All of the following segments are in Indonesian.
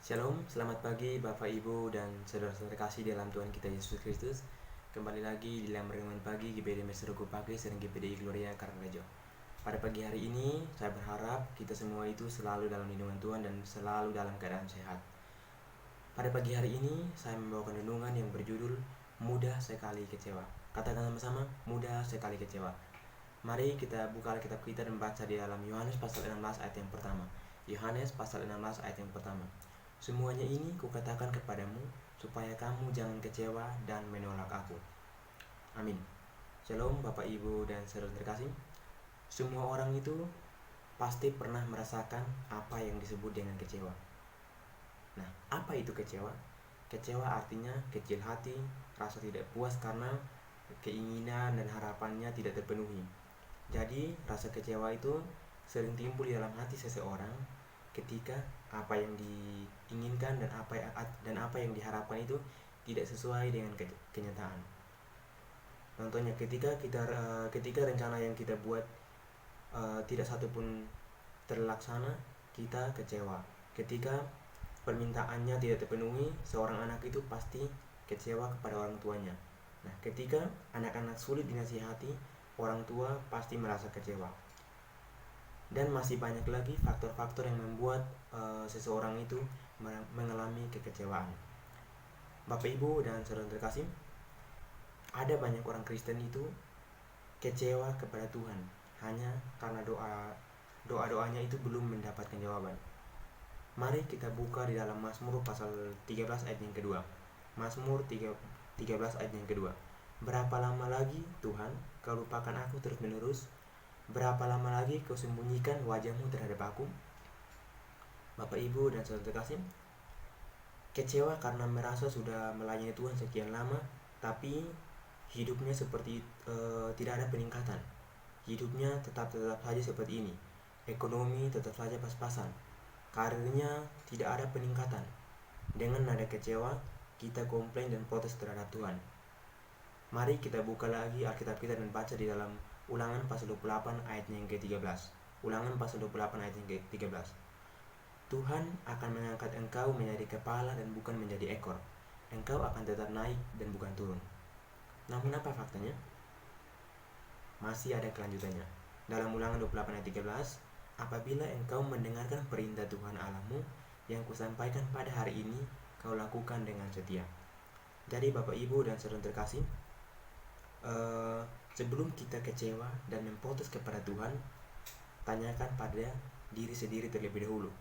Shalom, selamat pagi Bapak Ibu dan saudara-saudara kasih dalam Tuhan kita Yesus Kristus. Kembali lagi di dalam renungan pagi GPD Meseruku Pagi sering GPD Gloria Karangrejo. Pada pagi hari ini saya berharap kita semua itu selalu dalam lindungan Tuhan dan selalu dalam keadaan sehat. Pada pagi hari ini saya membawakan renungan yang berjudul Mudah Sekali Kecewa. Katakan sama-sama, mudah sekali kecewa. Mari kita buka Alkitab kita dan baca di dalam Yohanes pasal 16 ayat yang pertama. Yohanes pasal 16 ayat yang pertama. Semuanya ini kukatakan kepadamu, supaya kamu jangan kecewa dan menolak aku. Amin. Shalom Bapak Ibu dan saudara terkasih. Semua orang itu pasti pernah merasakan apa yang disebut dengan kecewa. Nah, apa itu kecewa? Kecewa artinya kecil hati, rasa tidak puas karena keinginan dan harapannya tidak terpenuhi. Jadi, rasa kecewa itu sering timbul di dalam hati seseorang ketika apa yang diinginkan dan apa yang diharapkan itu tidak sesuai dengan kenyataan. Contohnya ketika rencana yang kita buat tidak satupun terlaksana, kita kecewa. Ketika permintaannya tidak terpenuhi, seorang anak itu pasti kecewa kepada orang tuanya. Nah, ketika anak-anak sulit dinasihati, orang tua pasti merasa kecewa. Dan masih banyak lagi faktor-faktor yang membuat seseorang itu mengalami kekecewaan. Bapak Ibu dan saudara terkasih, ada banyak orang Kristen itu kecewa kepada Tuhan hanya karena doa-doanya itu belum mendapatkan jawaban. Mari kita buka di dalam Mazmur pasal 13 ayat yang kedua. Mazmur 13 ayat yang kedua. Berapa lama lagi Tuhan kau lupakan aku terus menerus? Berapa lama lagi kau sembunyikan wajahmu terhadap aku? Bapak Ibu dan saudara terkasih, kecewa karena merasa sudah melayani Tuhan sekian lama, tapi hidupnya seperti tidak ada peningkatan. Hidupnya tetap saja seperti ini. Ekonomi tetap saja pas-pasan. Karirnya tidak ada peningkatan. Dengan nada kecewa, kita komplain dan protes terhadap Tuhan. Mari kita buka lagi Alkitab kita dan baca di dalam Ulangan pasal 28 ayatnya yang ke-13. Ulangan pasal 28 ayat yang ke-13. Tuhan akan mengangkat engkau menjadi kepala dan bukan menjadi ekor. Engkau akan tetap naik dan bukan turun. Namun apa faktanya? Masih ada kelanjutannya. Dalam Ulangan 28 ayat 13, apabila engkau mendengarkan perintah Tuhan Allahmu yang kusampaikan pada hari ini, kau lakukan dengan setia. Jadi Bapak Ibu dan saudara terkasih, sebelum kita kecewa dan memprotes kepada Tuhan, tanyakan pada diri sendiri terlebih dahulu.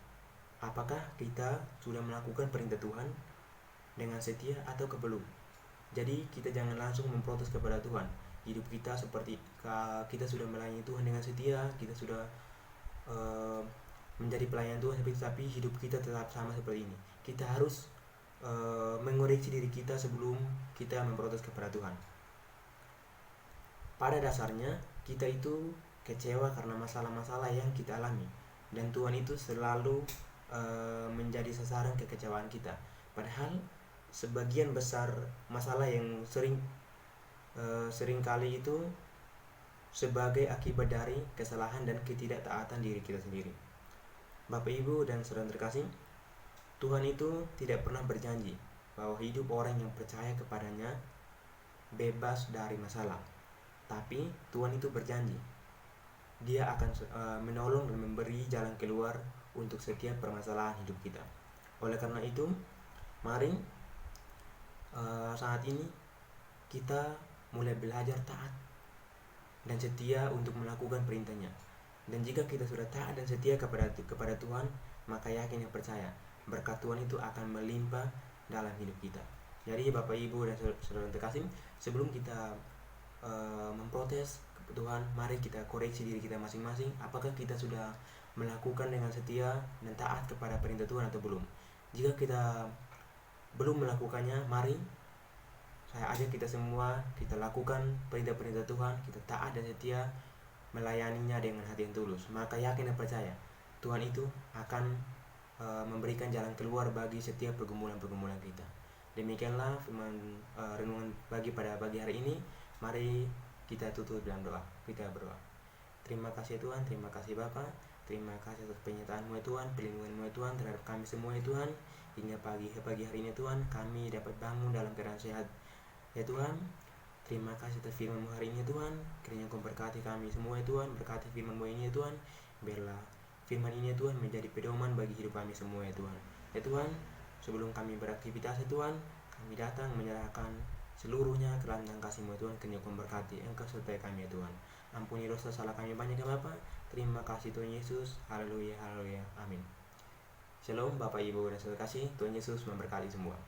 Apakah kita sudah melakukan perintah Tuhan dengan setia atau belum? Jadi kita jangan langsung memprotes kepada Tuhan. Hidup kita seperti kita sudah melayani Tuhan dengan setia, kita sudah menjadi pelayan Tuhan, tapi hidup kita tetap sama seperti ini. Kita harus mengoreksi diri kita sebelum kita memprotes kepada Tuhan. Pada dasarnya kita itu kecewa karena masalah-masalah yang kita alami, dan Tuhan itu selalu menjadi sasaran kekecewaan kita. Padahal sebagian besar masalah yang sering kali itu sebagai akibat dari kesalahan dan ketidaktaatan diri kita sendiri. Bapak Ibu dan saudara terkasih, Tuhan itu tidak pernah berjanji bahwa hidup orang yang percaya kepadanya bebas dari masalah. Tapi Tuhan itu berjanji Dia akan menolong dan memberi jalan keluar untuk setiap permasalahan hidup kita. Oleh karena itu, mari saat ini kita mulai belajar taat dan setia untuk melakukan perintahnya. Dan jika kita sudah taat dan setia kepada Tuhan, maka yakin dan percaya berkat Tuhan itu akan melimpah dalam hidup kita. Jadi Bapak Ibu dan saudara terkasih, sebelum kita memprotes Tuhan, mari kita koreksi diri kita masing-masing. Apakah kita sudah melakukan dengan setia dan taat kepada perintah Tuhan atau belum? Jika kita belum melakukannya, mari saya ajak kita semua, kita lakukan perintah-perintah Tuhan, kita taat dan setia melayaninya dengan hati yang tulus. Maka yakin dan percaya Tuhan itu akan memberikan jalan keluar bagi setiap pergumulan-pergumulan kita. Demikianlah firman renungan pada pagi hari ini. Mari kita tutup dalam doa. Kita berdoa. Terima kasih Tuhan, terima kasih Bapa, terima kasih atas penyertaan-Mu Tuhan, perlindungan-Mu Tuhan terhadap kami semua Tuhan. hingga pagi hari ini Tuhan kami dapat bangun dalam keadaan sehat. Ya Tuhan, terima kasih atas firman-Mu hari ini Tuhan. Kiranya Kau berkati kami semua ya Tuhan, berkati firman-Mu ini ya Tuhan. Biarlah firman ini ya Tuhan menjadi pedoman bagi hidup kami semua ya Tuhan. Ya Tuhan, sebelum kami beraktivitas ya Tuhan, kami datang menyerahkan seluruhnya ke dalam tangan kasih-Mu ya Tuhan. Kiranya Kau berkati, Engkau sertai kami ya Tuhan. Ampuni dosa salah kami banyak ya Bapa. Terima kasih Tuhan Yesus. Haleluya, haleluya. Amin. Shalom Bapak Ibu dan saudara kasih. Tuhan Yesus memberkati semua.